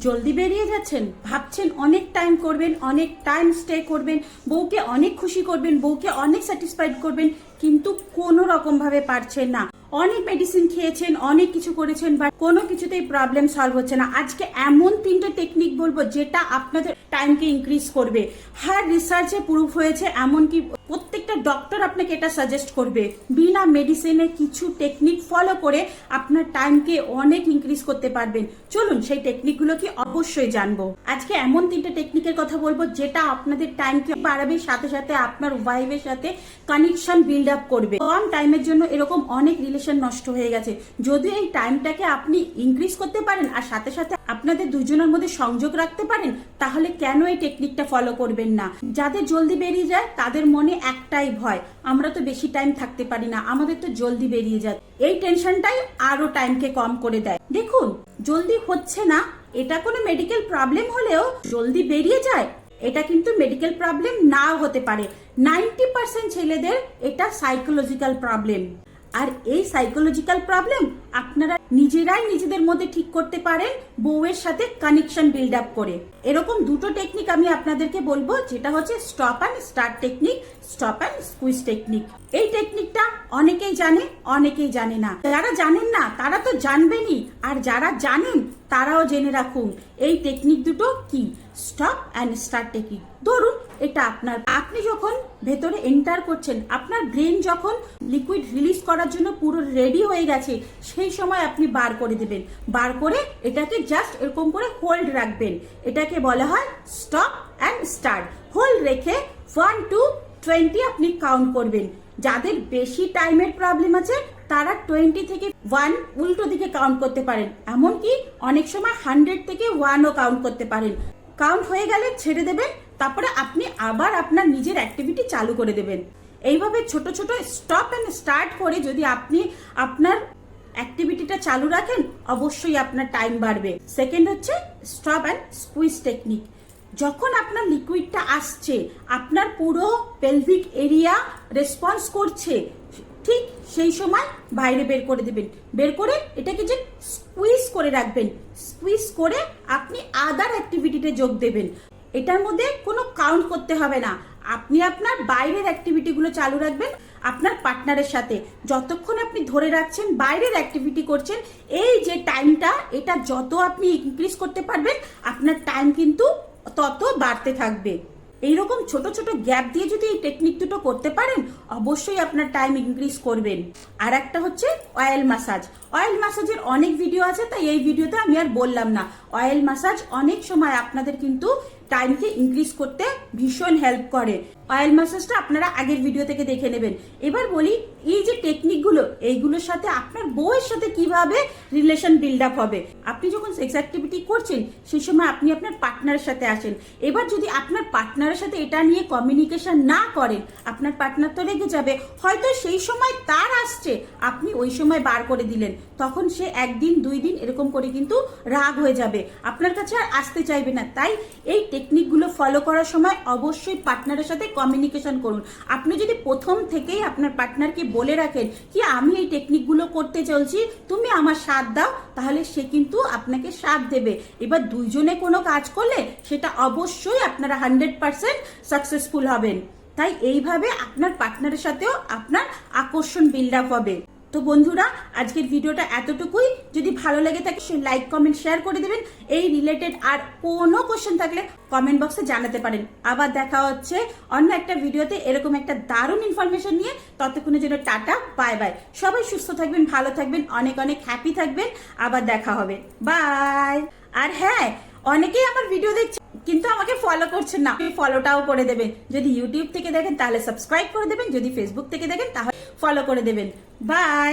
জলদি বেরিয়ে যাচ্ছেন, ভাবছেন অনেক টাইম করবেন, অনেক টাইম স্টে করবেন, বউকে অনেক খুশি করবেন, বউকে অনেক স্যাটিসফাইড করবেন, কিন্তু কোনো রকম ভাবে পারছেন না। অনেক মেডিসিন খেয়েছেন, অনেক কিছু করেছেন, বাট কোনো কিছুতেই প্রবলেম সলভ হচ্ছে না। আজকে এমন 3টে টেকনিক বলবো যেটা আপনাদের টাইমকে ইনক্রিজ করবে। হার রিসার্চে প্রুফ হয়েছে, এমনকি প্রত্যেকটা ডক্টর আপনাকে এটা সাজেস্ট করবে। বিনা মেডিসিনে কিছু টেকনিক ফলো করে আপনার টাইমকে অনেক ইনক্রিজ করতে পারবেন। চলুন সেই টেকনিকগুলো কি অবশ্যই জানবো। আজকে এমন 3টে টেকনিকের কথা বলবো যেটা আপনাদের টাইমকে বাড়াবে, সাথে সাথে আপনার ওয়াইফের সাথে কানেকশন বিল্ড আপ করবে। কম টাইমের জন্য এরকম অনেক রিলেশন নষ্ট হয়ে গেছে। যদি এই টাইমটাকে আপনি ইনক্রিজ করতে পারেন আর সাথে সাথে আপনাদের দুজনের মধ্যে সংযোগ রাখতে পারেন, তাহলে কেন এই টেকনিকটা ফলো করবেন না? যাদের জলদি বেরিয়ে যায় তাদের মনে একটাই ভয়, আমরা তো বেশি টাইম থাকতে পারি না, আমাদের তো জলদি বেরিয়ে যায়। এই টেনশনটাই আরো টাইমকে কম করে দেয়। দেখুন, জলদি হচ্ছে না এটা কোনো মেডিকেল প্রবলেম হলেও জলদি বেরিয়ে যায় এটা কিন্তু মেডিকেল প্রবলেম নাও হতে পারে। 90% ছেলেদের এটা সাইকোলজিক্যাল প্রবলেম। আর এই সাইকোলজিক্যাল প্রবলেম আপনারা নিজেরাই নিজেদের মধ্যে ঠিক করতে পারেন বউয়ের সাথে কানেকশন বিল্ড আপ করে। এরকম 2টো টেকনিক আমি আপনাদেরকে বলবো, যেটা হচ্ছে stop and start technique, stop and squeeze technique. এই টেকনিকটা অনেকেই জানে, অনেকেই জানে না। যারা জানেন না তারা তো জানবেনই, আর যারা জানেন তারাও জেনে রাখুন এই টেকনিক দুটো কি। স্টপ অ্যান্ড স্টার্ট টেকনিক, ধরুন এটা আপনি যখন ভেতরে এন্টার করছেন, আপনার ব্রেন যখন লিকুইড রিলিজ করার জন্য পুরো রেডি হয়ে গেছে, সেই সময় আপনি বার করে দেবেন। বার করে এটাকে জাস্ট এরকম করে হোল্ড রাখবেন। এটাকে বলা হয় স্টপ অ্যান্ড স্টার্ট। হোল্ড রেখে 1 to 20 আপনি কাউন্ট করবেন। যাদের বেশি টাইমের প্রবলেম আছে তারা 20 থেকে 1 উল্টো দিকে কাউন্ট করতে পারেন, এমনকি অনেক সময় 100 থেকে 1ও কাউন্ট করতে পারেন। কাউন্ট হয়ে গেলে ছেড়ে দেবেন, তারপরে আপনি আবার আপনার নিজের অ্যাক্টিভিটি চালু করে দেবেন। এইভাবে ছোট ছোট স্টপ অ্যান্ড স্টার্ট করে যদি আপনি আপনার অ্যাক্টিভিটিটা চালু রাখেন, অবশ্যই আপনার টাইম বাড়বে। সেকেন্ড হচ্ছে স্টপ অ্যান্ড স্কুইজ টেকনিক। যখন আপনার লিকুইডটা আসছে, আপনার পুরো পেলভিক এরিয়া রেসপন্স করছে, ঠিক সেই সময় বাইরে বের করে দেবেন। বের করে এটাকে যে স্কুইজ করে রাখবেন। স্কুইজ করে আপনি আদার অ্যাক্টিভিটিতে যোগ দেবেন। এটার মধ্যে কোনো কাউন্ট করতে হবে না, আপনি আপনার বাইরের অ্যাক্টিভিটিগুলো চালু রাখবেন আপনার পার্টনারের সাথে। যতক্ষণ আপনি ধরে রাখছেন বাইরের অ্যাক্টিভিটি করছেন, এই যে টাইমটা, এটা যত আপনি ইনক্রিজ করতে পারবেন আপনার টাইম কিন্তু তত বাড়তে থাকবে। এইরকম ছোট ছোট গ্যাপ দিয়ে যদি এই টেকনিক দুটো করতে পারেন, অবশ্যই আপনার টাইম ইনক্রিজ করবেন। আর একটা হচ্ছে অয়েল ম্যাসাজ। অয়েল ম্যাসাজের অনেক ভিডিও আছে, তাই এই ভিডিওতে আমি আর বললাম না। অয়েল ম্যাসাজ অনেক সময় আপনাদের কিন্তু টাইমকে ইনক্রিজ করতে ভীষণ হেল্প করে। অয়েল ম্যাসাজটা আপনারা আগের ভিডিও থেকে দেখে নেবেন। এবার বলি, এই যে টেকনিকগুলো, এইগুলোর সাথে আপনার বউয়ের সাথে কিভাবে রিলেশন বিল্ড আপ হবে। আপনি যখন সেক্স অ্যাক্টিভিটি করছেন সেই সময় আপনি আপনার পার্টনারের সাথে আসেন। এবার যদি আপনার পার্টনারের সাথে এটা নিয়ে কমিউনিকেশন না করেন, আপনার পার্টনার তো রেগে যাবে। হয়তো সেই সময় তার আসছে, আপনি ওই সময় বার করে দিলেন, তখন সে 1 দিন 2 দিন এরকম করে কিন্তু রাগ হয়ে যাবে, আপনার কাছে আর আসতে চাইবে না। তাই এই টেকনিকগুলো ফলো করার সময় অবশ্যই পার্টনারের সাথে কমিউনিকেশন করুন। আপনি যদি প্রথম থেকেই আপনার পার্টনারকে বলে রাখেন কি আমি এই টেকনিকগুলো করতে চলছি, তুমি আমার সাথ দাও, তাহলে সে কিন্তু আপনাকে সাথ দেবে। এবার দুইজনে কোনো কাজ করলে সেটা অবশ্যই আপনারা 100% সাকসেসফুল হবেন। তাই এইভাবে আপনার পার্টনারের সাথেও আপনার আকর্ষণ বিল্ড আপ হবে। তো বন্ধুরা, আজকের ভিডিওটা এতটুকুই। যদি ভালো লেগে থাকে লাইক কমেন্ট শেয়ার করে দেবেন। এই রিলেটেড আর কোনো কোশ্চেন থাকলে কমেন্ট বক্সে জানাতে পারেন। আবার দেখা হচ্ছে অন্য একটা ভিডিওতে এরকম একটা দারুণ ইনফরমেশন নিয়ে। ততক্ষণের জন্য টাটা, বাই বাই। সবাই সুস্থ থাকবেন, ভালো থাকবেন, অনেক অনেক হ্যাপি থাকবেন। আবার দেখা হবে, বাই। আর হ্যাঁ, অনেকেই আমার ভিডিও দেখছে কিন্তু আমাকে ফলো করছেন না, আপনি ফলোটাও করে দেবেন। যদি ইউটিউব থেকে দেখেন তাহলে সাবস্ক্রাইব করে দেবেন, যদি ফেসবুক থেকে দেখেন তাহলে ফলো করে দেবেন। বাই।